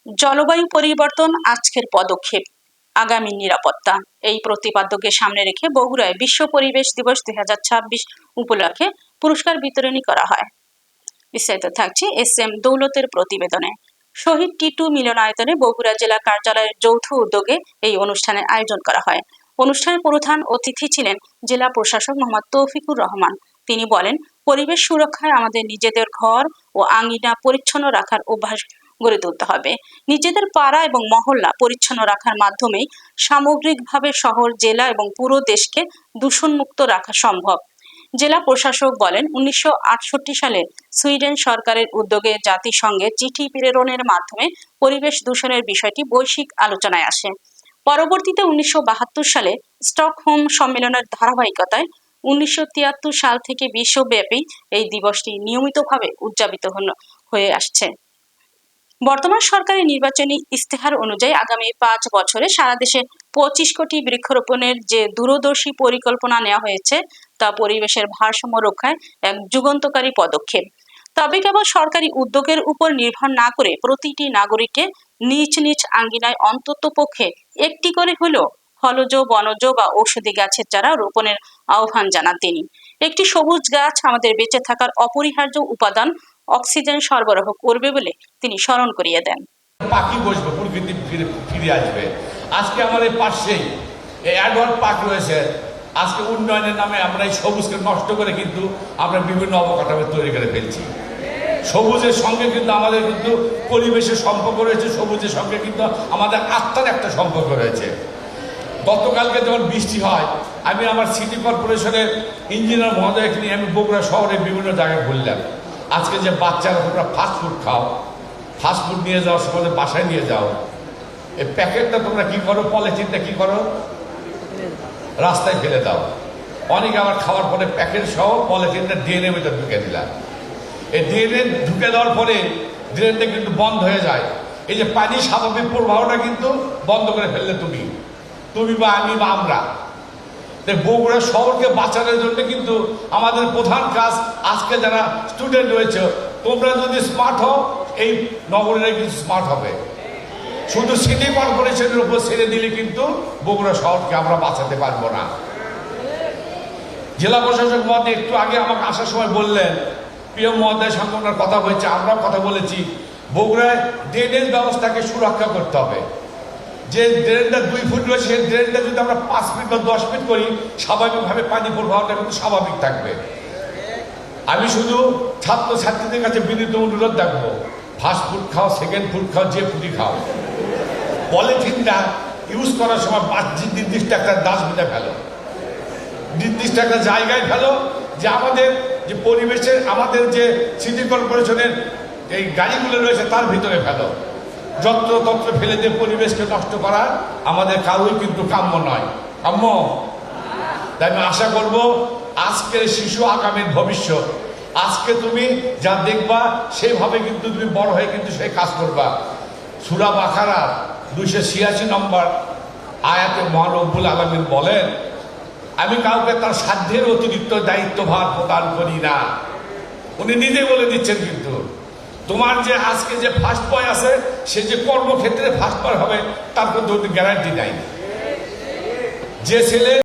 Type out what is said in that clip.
জলবায়ু পরিবর্তন আজকের পদক্ষেপ, আগামী নিরাপত্তা, এই প্রতিপাদ্যকে সামনে রেখে বগুড়ায় বিশ্ব পরিবেশ দিবস 2026 উপলক্ষে পুরস্কার বিতরণী করা হয়। বিস্তারিত থাকছে এস.এম. দৌলতের প্রতিবেদনে। শহীদ টিটু মিলনায়তনে বগুড়া জেলা কার্যালয়ের যৌথ উদ্যোগে এই অনুষ্ঠানের আয়োজন করা হয়। অনুষ্ঠানের প্রধান অতিথি ছিলেন জেলা প্রশাসক মোহাম্মদ তৌফিকুর রহমান। তিনি বলেন, পরিবেশ সুরক্ষায় আমাদের নিজেদের ঘর ও আঙিনা পরিচ্ছন্ন রাখার অভ্যাস গড়ে তুলতে হবে। নিজেদের পাড়া এবং মহল্লা পরিচ্ছন্ন রাখার মাধ্যমেই সামগ্রিকভাবে শহর, জেলা এবং পুরো দেশকে দূষণমুক্ত রাখা সম্ভব। জেলা প্রশাসক বলেন, 1968 সালে সুইডেন সরকারের উদ্যোগে জাতিসংঘে চিঠি প্রেরণের মাধ্যমে পরিবেশ দূষণের বিষয়টি বৈশ্বিক আলোচনায় আসে। পরবর্তীতে 1972 সালে স্টকহোম সম্মেলনের ধারাবাহিকতায় 1973 সাল থেকে বিশ্বব্যাপী এই দিবসটি নিয়মিতভাবে উদযাপিত হয়ে আসছে। বর্তমান সরকারের নির্বাচনী ইস্তেহার অনুযায়ী আগামী 5 বছরে সারা দেশে 25 কোটি বৃক্ষরোপণের যে দূরদর্শী পরিকল্পনা নেওয়া হয়েছে, তা পরিবেশের ভারসাম্য রক্ষায় এক যুগান্তকারী পদক্ষেপ। তবে কেবল সরকারি উদ্যোগের উপর নির্ভর না করে প্রতিটি নাগরিককে নিজ নিজ আঙ্গিনায় অন্ততপক্ষে একটি করে হলেও ফলজ, বনজ বা ঔষধি গাছের চারা রোপণের আহ্বান জানান তিনি। একটি সবুজ গাছ আমাদের বেঁচে থাকার অপরিহার্য উপাদান অক্সিজেন সরবরাহ করবে বলে তিনি স্মরণ করিয়ে দেন। পাখি বসবে, প্রকৃতি ফিরে আসবে। আজকে আমাদের পাশেই এই অ্যাডওয়ার্ড পার্ক রয়েছে। আজকে উন্নয়নের নামে আমরা এই সবুজকে নষ্ট করে কিন্তু আমরা বিভিন্ন অবকাঠামো তৈরি করে ফেলছি। সবুজের সঙ্গে কিন্তু আমাদের কিন্তু পরিবেশের সম্পর্ক রয়েছে, সবুজের সঙ্গে কিন্তু আমাদের আত্মার একটা সম্পর্ক রয়েছে। গতকালকে যখন বৃষ্টি হয়, আমি আমার সিটি কর্পোরেশনের ইঞ্জিনিয়ার মহোদয়কে নিয়ে আমি বগুড়া শহরের বিভিন্ন জায়গায় ঘুরলাম। আজকে যে বাচ্চারা তোমরা ফাস্টফুড খাও, ফাস্টফুড নিয়ে যাও, সময় বাসায় নিয়ে যাও, এই প্যাকেটটা তোমরা কি করো, পলিথিনটা কি করো, রাস্তায় ফেলে দাও। অনেকে আবার খাওয়ার পরে প্যাকেট সহ পলিথিনটা ড্রেনের ভিতরে ঢুকে দিলাম। এই ড্রেনে ঢুকে দেওয়ার পরে ড্রেনটা কিন্তু বন্ধ হয়ে যায়। এই যে পানির স্বাভাবিক প্রবাহটা কিন্তু বন্ধ করে ফেললে তুমি বা আমি বা আমরা। বগুড়া শহরকে বাঁচানোর জন্য কিন্তু আমাদের প্রধান কাজ, আজকে যারা স্টুডেন্ট রয়েছে, তোমরা যদি স্মার্ট হও, এই নগরের কিন্তু স্মার্ট হবে। শুধু সিটি কর্পোরেশনের উপর ছেড়ে দিলে কিন্তু বগুড়া শহরকে আমরা বাঁচাতে পারবো না। জেলা প্রশাসক মহোদয় একটু আগে আমাকে আসার সময় বললেন, প্রিয় মহোদয়ের সঙ্গে ওনার কথা হয়েছে, আমরাও কথা বলেছি, বগুড়ায় ড্রেনেজ ব্যবস্থাকে সুরক্ষা করতে হবে। যে ড্রেনটা 2 ফুট রয়েছে, সেই ড্রেনটা যদি আমরা 5 ফিট বা 10 ফিট করি, স্বাভাবিকভাবে পানি প্রবাহটা কিন্তু স্বাভাবিক থাকবে। আমি শুধু ছাত্রছাত্রীদের কাছে বিনীত অনুরোধ রাখবো, ফার্স্ট ফুড খাও, সেকেন্ড ফুড খাও, যে ফুডই খাও, পলিথিনটা ইউজ করার সময় নির্দিষ্ট একটা ডাস্টবিনে ফেলো, নির্দিষ্ট একটা জায়গায় ফেলো, যে আমাদের যে পরিবেশের, আমাদের যে সিটি কর্পোরেশনের এই গাড়িগুলো রয়েছে তার ভিতরে ফেলো। যত্রতত্র ফেলে দিয়ে পরিবেশকে নষ্ট করা আমাদের কারোই কিন্তু কাম্য নয়। কাম্য? তাই আমি আশা করব, আজকের শিশু আগামীর ভবিষ্যৎ। আজকে তুমি যা দেখবা সেইভাবে কিন্তু তুমি বড় হয়ে কিন্তু সেই কাজ করবা। সূরা বাকারা 286 নম্বর আয়াতে মহান রব্বুল আলামিন বলেন, আমি কাউকে তার সাধ্যের অতিরিক্ত দায়িত্বভার প্রদান করি না। উনি নিজে বলে দিচ্ছেন, কিন্তু তোমার যে আজকে যে ফার্স্ট বয় আছে, সে যে কর্মক্ষেত্রে ফার্স্ট বয় হবে তার কোনো গ্যারান্টি নাই। যে ছেলে